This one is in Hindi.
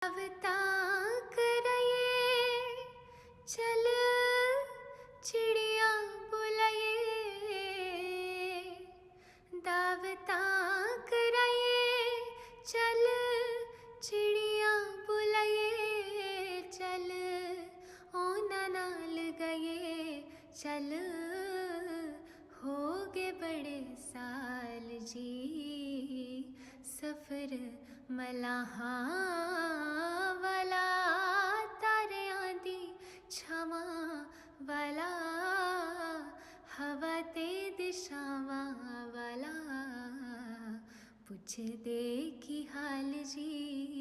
अवता करये चल चिड़िया बुलये, दावता करये चल चिड़िया बुलये, चल ओना नाल गए चल होगे बड़े साल जी, सफर मलाहां वाला तारियां दी छावां वाला, हवा ते दिशावां वाला, पुछदे की हाल जी।